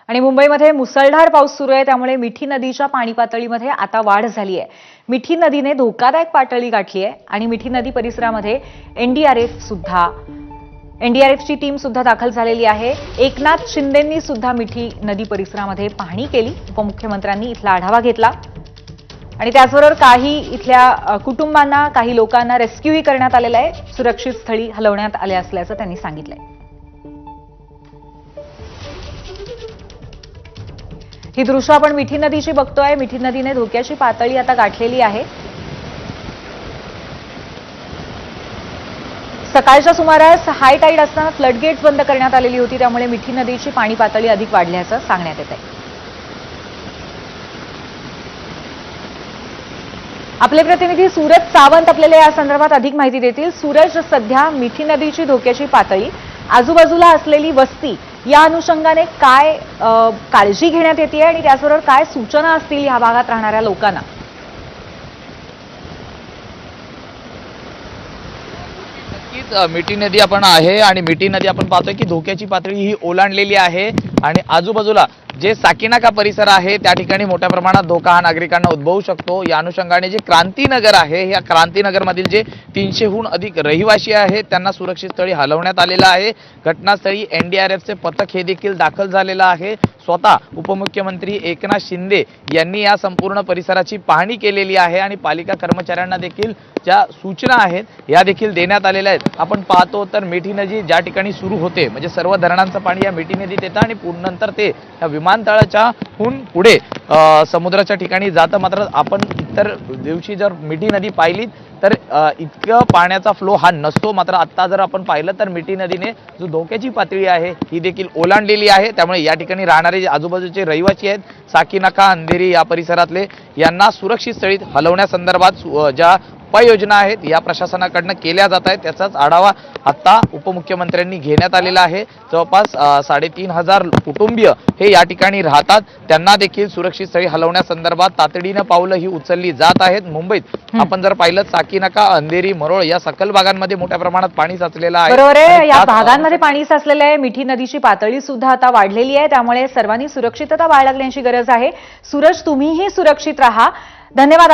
आणि मुंबईमध्ये मुसळधार पाऊस सुरू आहे, त्यामुळे मिठी नदीच्या पाणी पातळीमध्ये आता वाढ झाली आहे। मिठी नदीने धोकादायक पातळी गाठली आहे आणि मिठी नदी परिसरामध्ये एनडीआरएफची टीम सुद्धा दाखल झालेली आहे। एकनाथ शिंदेंनी सुद्धा मिठी नदी परिसरामध्ये पाहणी केली। उपमुख्यमंत्र्यांनी इथला आढावा घेतला आणि त्याचबरोबर काही इथल्या कुटुंबांना, काही लोकांना रेस्क्यूही करण्यात आलेलं आहे, सुरक्षित स्थळी हलवण्यात आले असल्याचं त्यांनी सांगितलंय। ही दृश्य आपण मिठी नदीची बघतोय। मिठी नदीने धोक्याची पातळी आता गाठलेली आहे। सकाळच्या सुमारास हाय टाईड असताना फ्लडगेट्स बंद करण्यात आलेली होती, त्यामुळे मिठी नदीची पाणी पातळी अधिक वाढल्याचं सांगण्यात येत आहे। आपले प्रतिनिधी सूरज सावंत आपल्याला या संदर्भात अधिक माहिती देतील। सूरज, सध्या मिठी नदीची धोक्याची पातळी, आजूबाजूला असलेली वस्ती या अनुषंगाने काय काळजी घेण्यात येते आणि त्याचबरोबर काय सूचना असतील या भागात राहणाऱ्या लोकांना? मिठी नदी आपण आहे आणि मिठी नदी आपण पाहतोय की धोक्याची पातळी ही ओलांडलेली आहे आणि आजूबाजूला जे साकीनाका परिसर आहे त्या ठिकाणी मोठ्या प्रमाणात धोका हा नागरिकांना उद्भवू शकतो। या अनुषंगाने जे क्रांतीनगर आहे, या क्रांतीनगरमधील जे 300हून अधिक रहिवासी आहेत त्यांना सुरक्षित स्थळी हलवण्यात आलेलं आहे। घटनास्थळी एनडीआरएफचे पथक हे देखील दाखल झालेलं आहे। स्वतः उपमुख्यमंत्री एकनाथ शिंदे यांनी या संपूर्ण परिसराची पाहणी केलेली आहे आणि पालिका कर्मचाऱ्यांना देखील ज्या सूचना आहेत या देखील देण्यात आलेल्या आहेत। आपण पाहतो तर मिठी नदी ज्या ठिकाणी सुरू होते, म्हणजे सर्व धरणांचं पाणी या मिठी नदीत येतं आणि नंतर ते या विमानतळाच्या हून पुढे समुद्राच्या ठिकाणी जातं। मात्र आपण इतर दिवशी जर मिठी नदी पाहिली तर इतकं पाण्याचा फ्लो हा नसतो। मात्र आता जर आपण पाहिलं तर मिठी नदीने जो धोक्याची पातळी आहे ही देखील ओलांडलेली आहे। त्यामुळे या ठिकाणी राहणारे जे आजूबाजूचे रहिवासी आहेत, साकीनाका, अंधेरी या परिसरातले, यांना सुरक्षित स्थळी हलवण्यासंदर्भात ज्या उपाययोजना आहेत या प्रशासनाकडून केल्या जात आहेत, त्याचाच आढावा आता उपमुख्यमंत्र्यांनी घेण्यात आलेला आहे। जवळपास 3500 कुटुंबीय हे या ठिकाणी राहतात, त्यांना देखील सुरक्षित स्थळी हलवण्यासंदर्भात तातडीने पावलं ही उचलली जात आहेत। मुंबईत आपण जर पाहिलं साकीनाका, अंधेरी, मरोळ या सकल भागांमध्ये मोठ्या प्रमाणात पाणी साचलेलं आहे। बरोबर आहे, या भागांमध्ये पाणी साचलेलं आहे। मिठी नदीची पातळी सुद्धा आता वाढलेली आहे, त्यामुळे सर्वांनी सुरक्षितता बाळगण्याची गरज आहे। सूरज, तुम्हीही सुरक्षित राहा। धन्यवाद।